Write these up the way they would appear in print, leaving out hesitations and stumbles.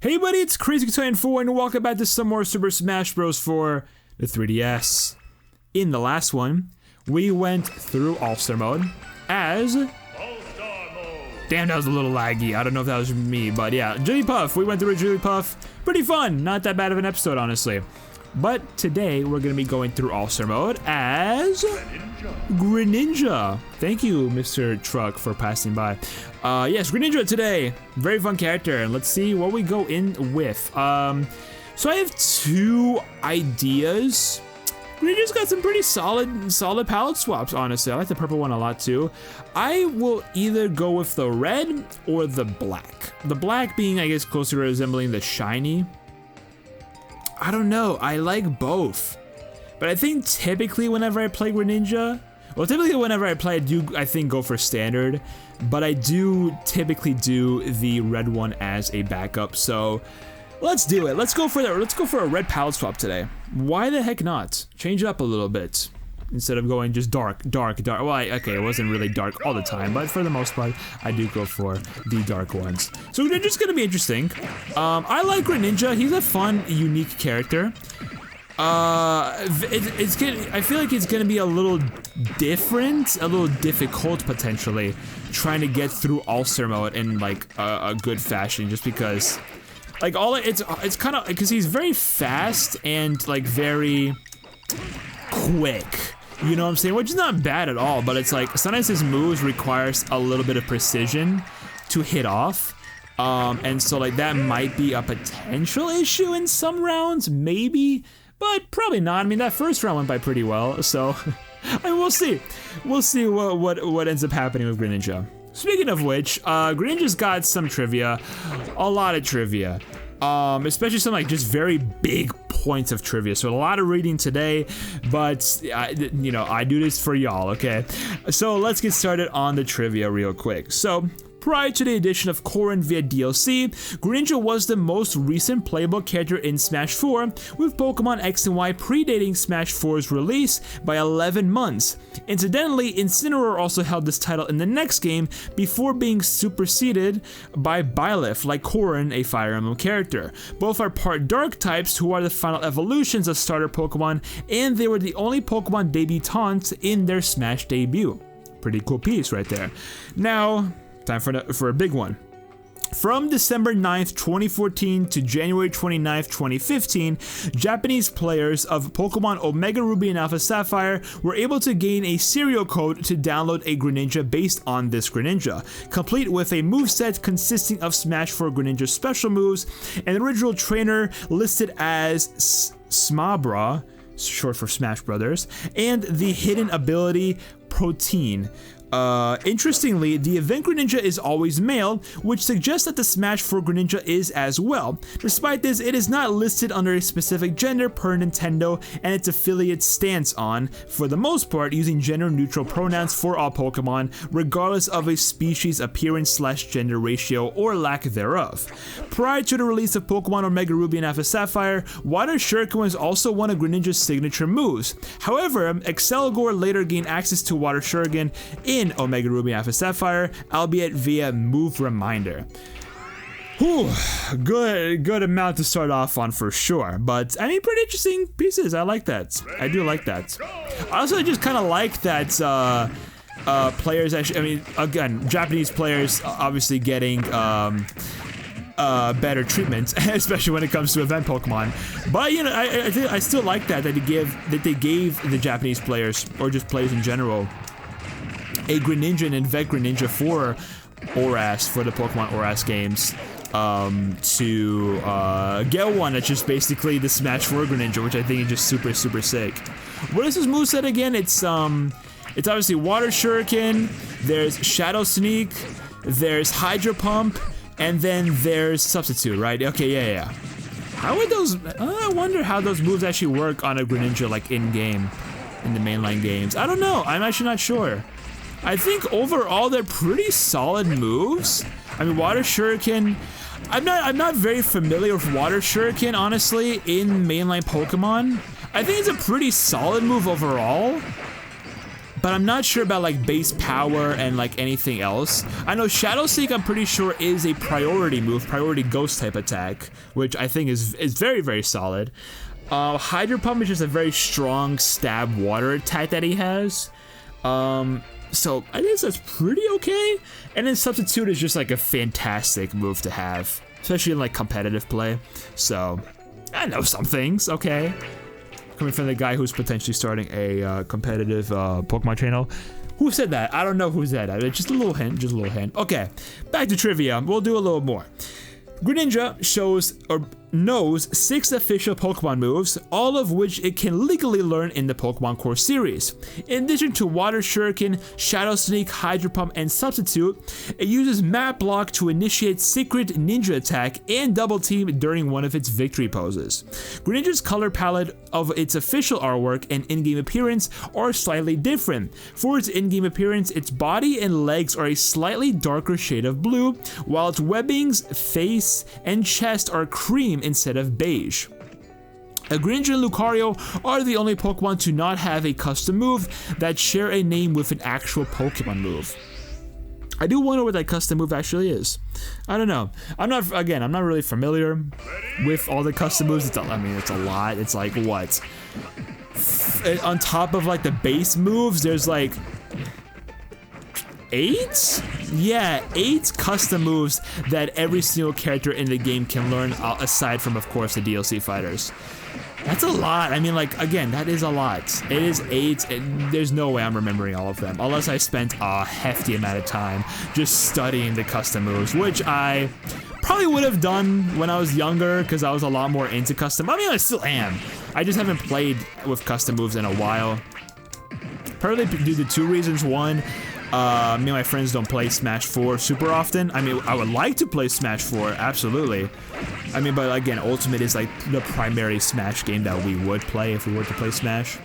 Hey buddy, it's Crazy4 and welcome back to some more Super Smash Bros. For the 3DS. In the last one, we went through All-Star mode as... Damn, that was a little laggy. I don't know if that was me, but yeah, Jigglypuff. We went through a Jigglypuff. Pretty fun. Not that bad of an episode, honestly. But today, we're going to be going through All-Star mode as... Greninja. Thank you, Mr. Truck, for passing by. Yes, Greninja today. Very fun character, and let's see what we go in with. So I have two ideas. Greninja's got some pretty solid palette swaps, honestly. I like the purple one a lot, too. I will either go with the red or the black. The black being, I guess, closer resembling the shiny. I don't know. I like both. But I think typically whenever I play Greninja, well, typically whenever I play, I think go for standard, but I do typically do the red one as a backup. So let's do it. Let's go for that. Let's go for a red palette swap today. Why the heck not? Change it up a little bit instead of going just dark. Well, okay, it wasn't really dark all the time, but for the most part, I do go for the dark ones. So Greninja's gonna be interesting. I like Greninja. He's a fun, unique character. I feel like it's gonna be a little different, a little difficult potentially, trying to get through All-Star mode in like a good fashion, just because, like it's kind of because he's very fast and like very quick. You know what I'm saying? Which is not bad at all, but it's like sometimes his moves requires a little bit of precision to hit off. And so like that might be a potential issue in some rounds, maybe. But probably not. I mean, that first round went by pretty well, so I mean, we'll see. We'll see what ends up happening with Greninja. Speaking of which, Greninja's got some trivia, a lot of trivia, especially some like just very big points of trivia. So a lot of reading today, but you know, I do this for y'all, okay? So let's get started on the trivia real quick. So, prior to the addition of Corrin via DLC, Greninja was the most recent playable character in Smash 4, with Pokemon X and Y predating Smash 4's release by 11 months. Incidentally, Incineroar also held this title in the next game before being superseded by Byleth, like Corrin, a Fire Emblem character. Both are part Dark types who are the final evolutions of starter Pokemon, and they were the only Pokemon debutantes in their Smash debut. Pretty cool piece right there. Now, time for a big one. From December 9th, 2014 to January 29th, 2015, Japanese players of Pokemon Omega Ruby and Alpha Sapphire were able to gain a serial code to download a Greninja based on this Greninja, complete with a moveset consisting of Smash 4 Greninja special moves, an original trainer listed as Smabra, short for Smash Brothers, and the hidden ability Protein. Interestingly, the event Greninja is always male, which suggests that the Smash 4 Greninja is as well. Despite this, it is not listed under a specific gender per Nintendo and its affiliates stance on, for the most part, using gender-neutral pronouns for all Pokemon, regardless of a species appearance/gender ratio or lack thereof. Prior to the release of Pokemon Omega Ruby and Alpha Sapphire, Water Shuriken was also one of Greninja's signature moves. However, Exceligor later gained access to Water Shuriken in Omega Ruby and Alpha Sapphire, albeit via Move Reminder. Whew, good amount to start off on for sure, but I mean, pretty interesting pieces. I like that. I do like that. I also just kind of like that players actually, I mean, again, Japanese players obviously getting better treatment, especially when it comes to event Pokemon. But you know, I still like that they gave the Japanese players, or just players in general, a Greninja and Invect Greninja for ORAS, for the Pokemon ORAS games, to get one that's just basically the Smash 4 Greninja, which I think is just super sick. What is his moveset again? It's obviously Water Shuriken, there's Shadow Sneak, there's Hydro Pump, and then there's Substitute, right? Okay, yeah. How would those, I wonder how those moves actually work on a Greninja, like in-game, in the mainline games. I don't know, I'm actually not sure. I think overall they're pretty solid moves. I mean, Water Shuriken, I'm not very familiar with Water Shuriken, honestly, in mainline Pokemon. I think it's a pretty solid move overall, but I'm not sure about like base power and like anything else. I know Shadow Sneak, I'm pretty sure, is a priority move, priority ghost type attack, which I think is very, very solid. Hydro Pump is just a very strong stab water attack that he has. So I guess that's pretty okay. And then Substitute is just like a fantastic move to have, especially in like competitive play. So I know some things, okay. Coming from the guy who's potentially starting a competitive Pokemon channel. Who said that? I don't know who said that. Just a little hint, just a little hint. Okay, back to trivia. We'll do a little more. Greninja knows 6 official Pokemon moves, all of which it can legally learn in the Pokemon Core series. In addition to Water Shuriken, Shadow Sneak, Hydro Pump, and Substitute, it uses Map Block to initiate Secret Ninja Attack and Double Team during one of its victory poses. Greninja's color palette of its official artwork and in-game appearance are slightly different. For its in-game appearance, its body and legs are a slightly darker shade of blue, while its webbings, face, and chest are cream instead of beige. Greninja and Lucario are the only Pokemon to not have a custom move that share a name with an actual Pokemon move. I do wonder what that custom move actually is. I don't know. I'm not really familiar with all the custom moves. It's a lot. It's like what? On top of like the base moves, there's like 8? Yeah, 8 custom moves that every single character in the game can learn, aside from, of course, the DLC fighters. That's a lot. I mean, like, again, that is a lot. It is 8, and there's no way I'm remembering all of them, unless I spent a hefty amount of time just studying the custom moves, which I probably would have done when I was younger, because I was a lot more into custom. I mean, I still am. I just haven't played with custom moves in a while. Probably due to 2 reasons. One, me and my friends don't play Smash 4 super often. I mean, I would like to play Smash 4, absolutely. I mean, but again, Ultimate is like the primary Smash game that we would play if we were to play Smash.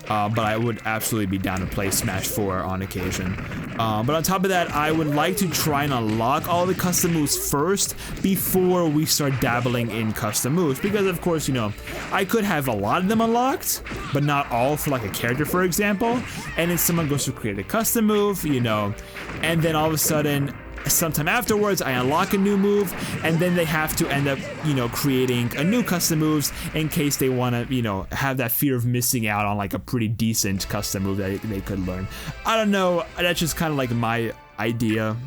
But I would absolutely be down to play Smash 4 on occasion. But on top of that, I would like to try and unlock all the custom moves first before we start dabbling in custom moves. Because of course, you know, I could have a lot of them unlocked, but not all for like a character, for example. And then someone goes to create a custom move, you know, and then all of a sudden, sometime afterwards, I unlock a new move, and then they have to end up, you know, creating a new custom moves in case they want to, you know, have that fear of missing out on like a pretty decent custom move that they could learn. I don't know, that's just kind of like my idea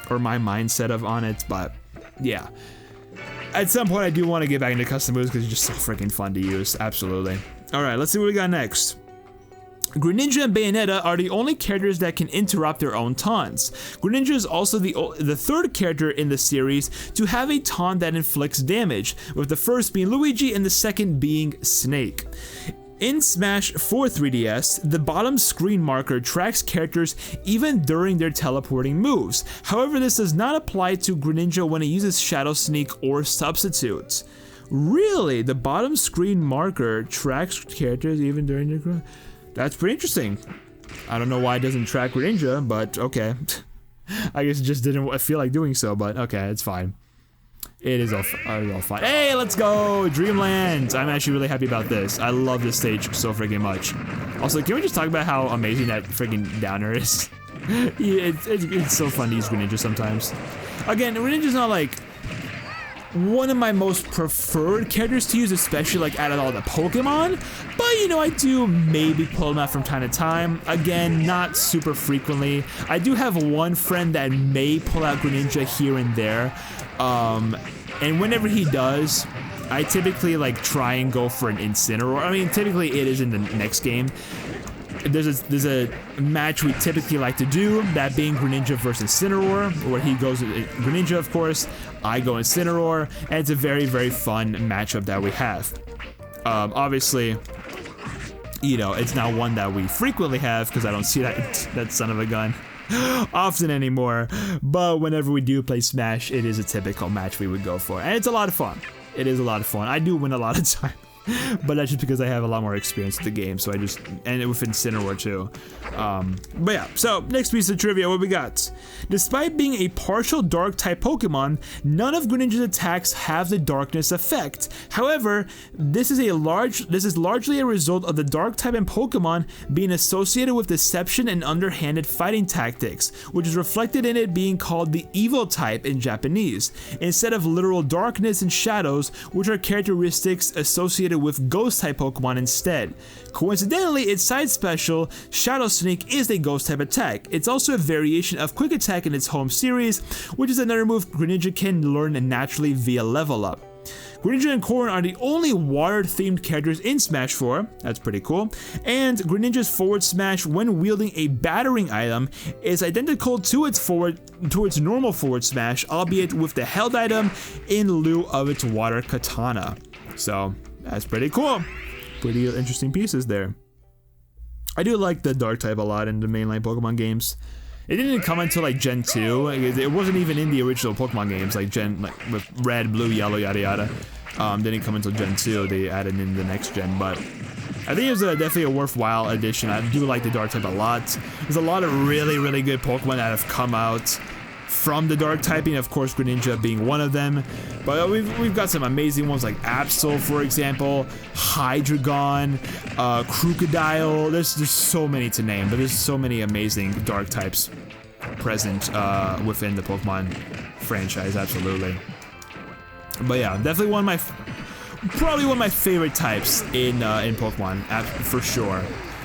or my mindset on it, but yeah. At some point, I do want to get back into custom moves because it's just so freaking fun to use, absolutely. All right, let's see what we got next. Greninja and Bayonetta are the only characters that can interrupt their own taunts. Greninja is also the 3rd character in the series to have a taunt that inflicts damage, with the first being Luigi and the second being Snake. In Smash for 3DS, the bottom screen marker tracks characters even during their teleporting moves. However, this does not apply to Greninja when it uses Shadow Sneak or Substitutes. Really? The bottom screen marker tracks characters even during their... That's pretty interesting. I don't know why it doesn't track Greninja, but okay. I guess it just didn't feel like doing so, but okay, it's fine. It is all fine. Hey, let's go! Dreamland! I'm actually really happy about this. I love this stage so freaking much. Also, can we just talk about how amazing that freaking downer is? Yeah, it's so fun to use Greninja sometimes. Again, Greninja's not like one of my most preferred characters to use, especially like out of all the Pokemon, but you know, I do maybe pull them out from time to time. Again, not super frequently. I do have one friend that may pull out Greninja here and there, and whenever he does, I typically like try and go for an Incineroar. I mean, typically it is in the next game. There's a match we typically like to do, that being Greninja versus Incineroar, where he goes with Greninja, of course, I go Incineroar, and it's a very, very fun matchup that we have. Obviously, you know, it's not one that we frequently have, because I don't see that son of a gun often anymore, but whenever we do play Smash, it is a typical match we would go for, and it's a lot of fun. It is a lot of fun. I do win a lot of time. But that's just because I have a lot more experience with the game, so I just, and with Incineroar too. But yeah, so next piece of trivia, what we got? Despite being a partial dark type Pokemon, none of Greninja's attacks have the darkness effect. However, this is largely a result of the dark type in Pokemon being associated with deception and underhanded fighting tactics, which is reflected in it being called the evil type in Japanese, instead of literal darkness and shadows, which are characteristics associated with ghost type Pokemon instead. Coincidentally, its side special, Shadow Sneak, is a ghost type attack. It's also a variation of Quick Attack in its home series, which is another move Greninja can learn naturally via level up. Greninja and Corrin are the only water-themed characters in Smash 4, that's pretty cool, and Greninja's forward smash when wielding a battering item is identical to its normal forward smash, albeit with the held item in lieu of its water katana. So, that's pretty cool. Pretty interesting pieces there. I do like the dark type a lot in the mainline Pokemon games. It didn't come until like Gen 2. It wasn't even in the original Pokemon games, like with red, blue, yellow, yada yada. Didn't come until Gen 2. They added in the next gen, but I think it was definitely a worthwhile addition. I do like the dark type a lot. There's a lot of really good Pokemon that have come out from the dark typing, of course Greninja being one of them, but we've got some amazing ones like Absol, for example, Hydreigon, Crocodile. There's so many to name, but there's so many amazing dark types present within the Pokemon franchise, absolutely. But yeah, definitely probably one of my favorite types in Pokemon, for sure.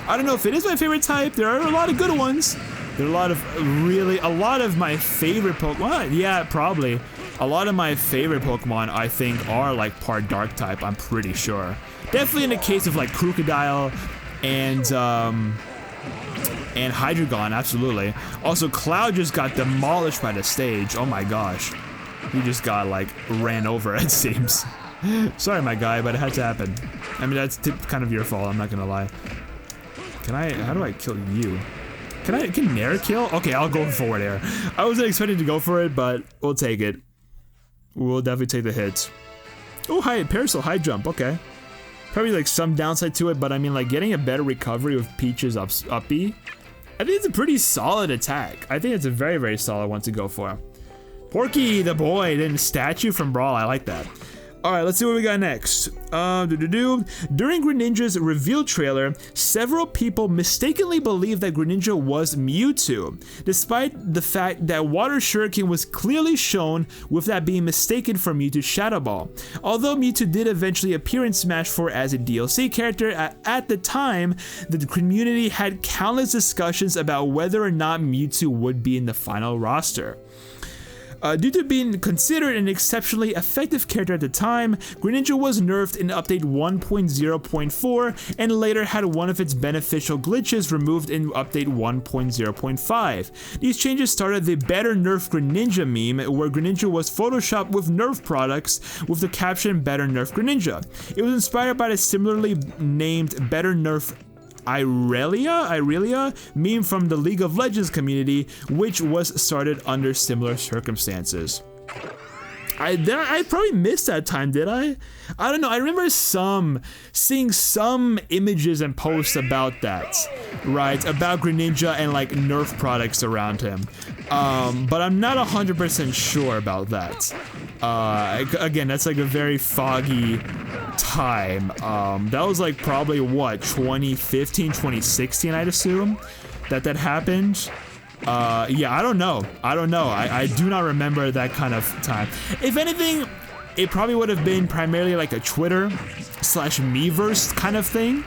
I don't know if it is my favorite type. There are a lot of good ones. There are a lot of my favorite Pokemon. Yeah, probably. A lot of my favorite Pokemon, I think, are like part dark type, I'm pretty sure. Definitely in the case of like Crocodile and Hydreigon, absolutely. Also, Cloud just got demolished by the stage. Oh my gosh. He just got like ran over, it seems. Sorry, my guy, but it had to happen. I mean, that's kind of your fault, I'm not gonna lie. How do I kill you? Can Nair kill? Okay, I'll go forward air. I wasn't expecting to go for it, but we'll take it. We'll definitely take the hit. Oh, Parasol, high jump, okay. Probably like some downside to it, but I mean like getting a better recovery with Peach's uppy. I think it's a pretty solid attack. I think it's a very solid one to go for. Porky the boy, then statue from Brawl, I like that. Alright, let's see what we got next. During Greninja's reveal trailer, several people mistakenly believed that Greninja was Mewtwo, despite the fact that Water Shuriken was clearly shown with that being mistaken for Mewtwo's Shadow Ball. Although Mewtwo did eventually appear in Smash 4 as a DLC character, at the time, the community had countless discussions about whether or not Mewtwo would be in the final roster. Due to being considered an exceptionally effective character at the time, Greninja was nerfed in Update 1.0.4 and later had one of its beneficial glitches removed in Update 1.0.5. These changes started the Better Nerf Greninja meme, where Greninja was photoshopped with Nerf products with the caption Better Nerf Greninja. It was inspired by the similarly named Better Nerf Irelia meme from the League of Legends community, which was started under similar circumstances. I probably missed that time, did I? I don't know. I remember seeing some images and posts about that, right? About Greninja and like Nerf products around him. But I'm not 100% sure about that. Again, that's like a very foggy time. That was like probably what, 2015, 2016, I'd assume that happened. Yeah, I don't know. I do not remember that kind of time. If anything, it probably would have been primarily like a Twitter / Miiverse kind of thing.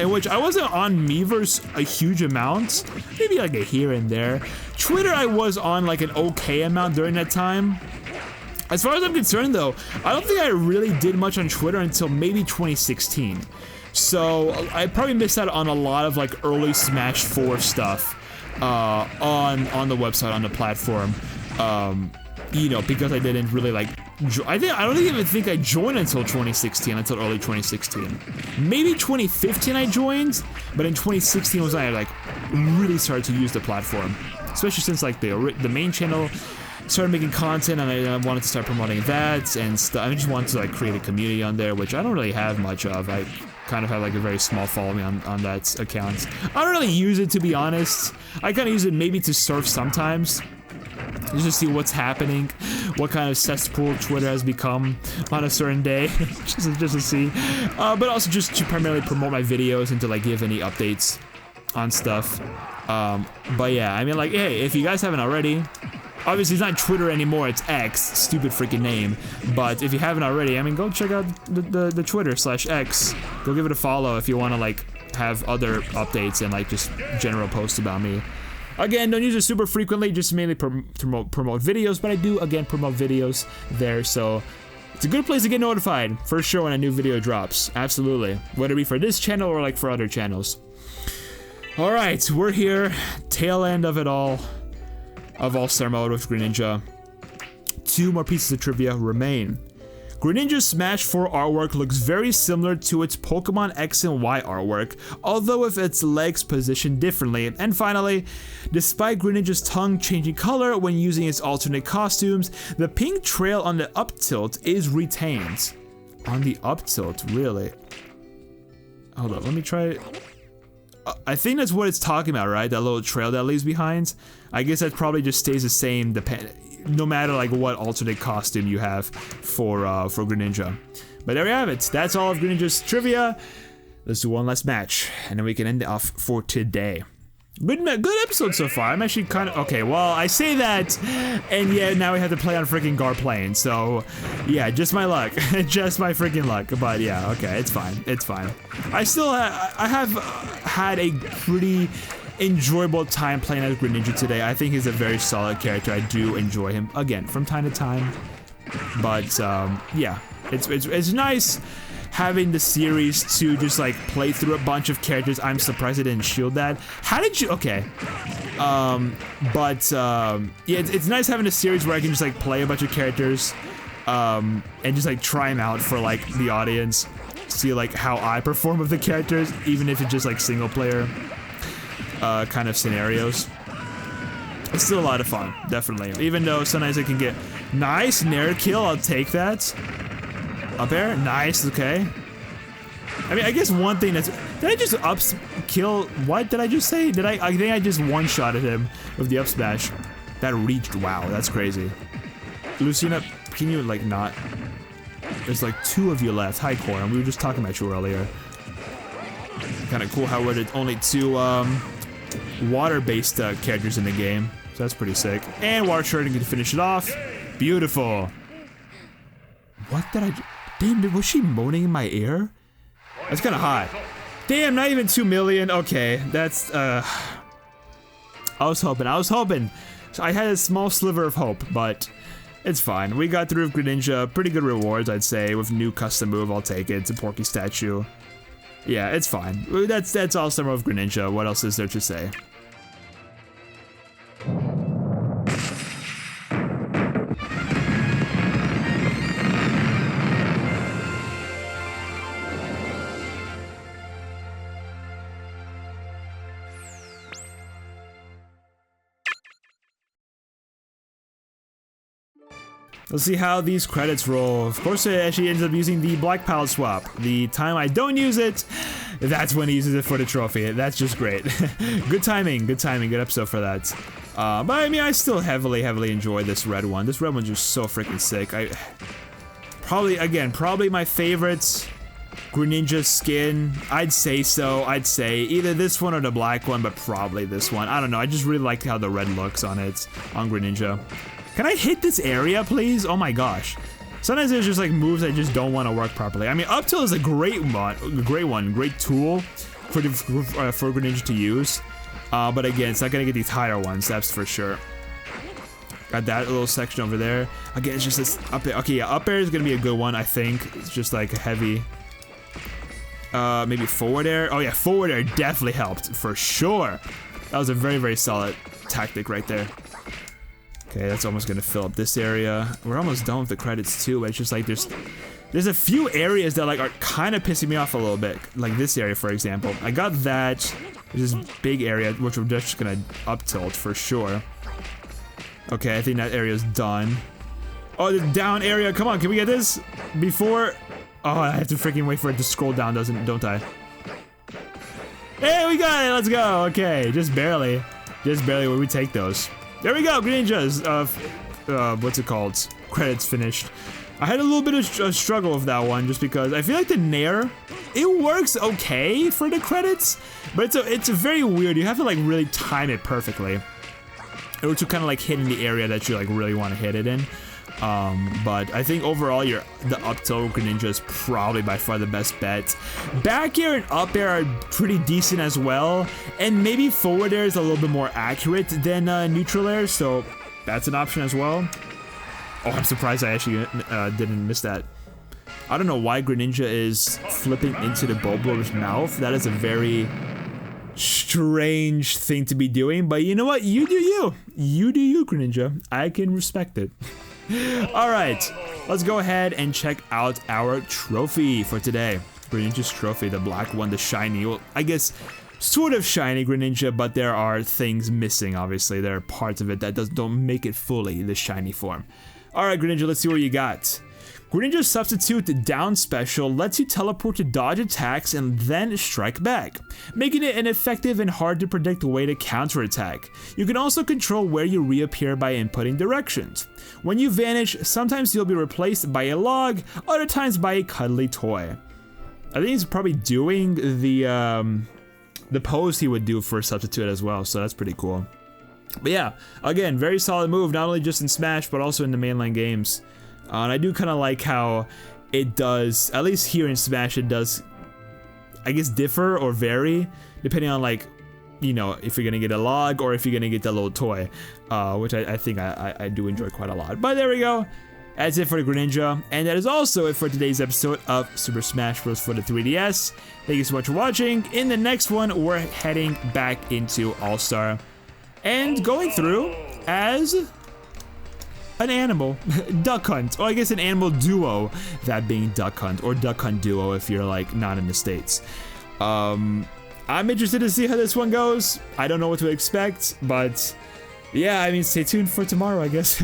In which I wasn't on Miiverse a huge amount, maybe like a here and there. Twitter I was on like an okay amount during that time. As far as I'm concerned though, I don't think I really did much on Twitter until maybe 2016. So I probably missed out on a lot of like early Smash 4 stuff on the website, on the platform. You know, because I didn't really like, I don't even think I joined until 2016, until early 2016. Maybe 2015 I joined, but in 2016 was when I like really started to use the platform. Especially since like the main channel started making content, and I wanted to start promoting that and stuff. I just wanted to like create a community on there, which I don't really have much of. I kind of have like a very small following on that account. I don't really use it, to be honest. I kind of use it maybe to surf sometimes, just to see what's happening, what kind of cesspool Twitter has become on a certain day, just to see. But also just to primarily promote my videos and to like give any updates on stuff. But yeah, I mean, like, hey, if you guys haven't already, obviously it's not Twitter anymore, it's X, stupid freaking name. But if you haven't already, I mean, go check out the Twitter/X. Go give it a follow if you want to like have other updates and like just general posts about me. Again, don't use it super frequently, just mainly promote videos, but I do, again, promote videos there, so it's a good place to get notified, for sure, when a new video drops. Absolutely. Whether it be for this channel or like for other channels. Alright, we're here, tail end of it all, of All-Star Mode with Greninja. 2 more pieces of trivia remain. Greninja's Smash 4 artwork looks very similar to its Pokemon X and Y artwork, although with its legs positioned differently. And finally, despite Greninja's tongue changing color when using its alternate costumes, the pink trail on the up tilt is retained. On the up tilt, really? Hold on, let me try. I think that's what it's talking about, right? That little trail that leaves behind. I guess that probably just stays the same no matter like what alternate costume you have for Greninja. But there we have it. That's all of Greninja's trivia. Let's do one last match, and then we can end it off for today. Good episode so far. I'm actually kind of okay. Well, I say that, and yeah, now we have to play on freaking Garplane. So, yeah, just my luck, just my freaking luck. But yeah, okay, it's fine. It's fine. I have had a pretty enjoyable time playing as Greninja today. I think he's a very solid character. I do enjoy him again from time to time. But yeah, it's nice having the series to just like play through a bunch of characters. I'm surprised I didn't shield that. How did you? Okay. Yeah, it's nice having a series where I can just like play a bunch of characters, and just like try them out for like the audience, see like how I perform with the characters, even if it's just like single player kind of scenarios. It's still a lot of fun, definitely. Even though sometimes it can get nice Nair kill, I'll take that. Up air, nice, okay. I mean, I guess one thing that's... Did I just kill... What did I just say? I think I just one-shotted him with the up smash. That reached, wow, that's crazy. Lucina, can you, like, not... There's, like, 2 of you left. Hi, Corin, we were just talking about you earlier. Kind of cool how we're the only 2, water-based, characters in the game. So that's pretty sick. And Water Sharding can finish it off. Beautiful. What did I... Damn, was she moaning in my ear? That's kind of hot. Damn, not even 2 million. Okay, that's, I was hoping. So I had a small sliver of hope, but it's fine. We got through with Greninja. Pretty good rewards, I'd say. With new custom move, I'll take it. It's a Porky statue. Yeah, it's fine. That's All-Star Mode of Greninja. What else is there to say? Let's see how these credits roll. Of course, it actually ends up using the Black Palette swap. The time I don't use it, that's when he uses it for the trophy. That's just great. Good timing, good episode for that. But I mean, I still heavily enjoy this red one. This red one's just so freaking sick. Probably my favorite Greninja skin. I'd say so. I'd say either this one or the black one, but probably this one. I don't know. I just really like how the red looks on it, on Greninja. Can I hit this area, please? Oh my gosh. Sometimes there's just like moves that just don't want to work properly. I mean, up tilt is a great tool for Greninja to use. But again, it's not gonna get these higher ones, that's for sure. Got that little section over there. Again, it's just this up air. Okay, yeah, up air is gonna be a good one, I think. It's just like a heavy. Maybe forward air. Oh yeah, forward air definitely helped for sure. That was a very solid tactic right there. Okay, that's almost gonna fill up this area. We're almost done with the credits too, but it's just like there's a few areas that like are kind of pissing me off a little bit. Like this area, for example. I got that. There's this big area, which we're just gonna up tilt for sure. Okay, I think that area's done. Oh, the down area. Come on, can we get this before? Oh, I have to freaking wait for it to scroll down, don't I? Hey, we got it. Let's go. Okay, just barely. Just barely where we take those. There we go. Greninja's. What's it called? Credits finished. I had a little bit of a struggle with that one just because I feel like the Nair, it works okay for the credits, but it's a very weird. You have to like really time it perfectly in order to kind of like hit in the area that you like really want to hit it in. But I think overall the up tilt Greninja is probably by far the best bet. Back air and up air are pretty decent as well, and maybe forward air is a little bit more accurate than neutral air, so that's an option as well. Oh, I'm surprised I actually didn't miss that. I don't know why Greninja is flipping into the Bulbasaur's mouth. That is a very strange thing to be doing, but you know what? You do you. You do you, Greninja. I can respect it. Alright, let's go ahead and check out our trophy for today. Greninja's trophy, the black one, the shiny, well, I guess sort of shiny Greninja, but there are things missing, obviously. There are parts of it that don't make it fully the shiny form. Alright, Greninja, let's see what you got. Greninja's Substitute Down Special lets you teleport to dodge attacks and then strike back, making it an effective and hard to predict way to counterattack. You can also control where you reappear by inputting directions. When you vanish, sometimes you'll be replaced by a log, other times by a cuddly toy. I think he's probably doing the pose he would do for Substitute as well, so that's pretty cool. But yeah, again, very solid move, not only just in Smash, but also in the mainline games. And I do kind of like how it does, at least here in Smash, it does, I guess, differ or vary, depending on, like, you know, if you're gonna get a log or if you're gonna get the little toy, which I think I do enjoy quite a lot. But there we go. That's it for the Greninja, and that is also it for today's episode of Super Smash Bros. For the 3DS. Thank you so much for watching. In the next one, we're heading back into All-Star and going through as an animal, Duck Hunt, or I guess an animal duo, that being Duck Hunt, or Duck Hunt Duo if you're like not in the States. I'm interested to see how this one goes. I don't know what to expect, but yeah, I mean, stay tuned for tomorrow, I guess.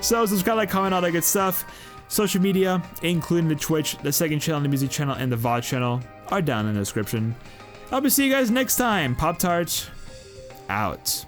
So subscribe, like, comment, all that good stuff. Social media, including the Twitch, the second channel, the music channel, and the VOD channel are down in the description. I'll see you guys next time. Pop-Tart, out.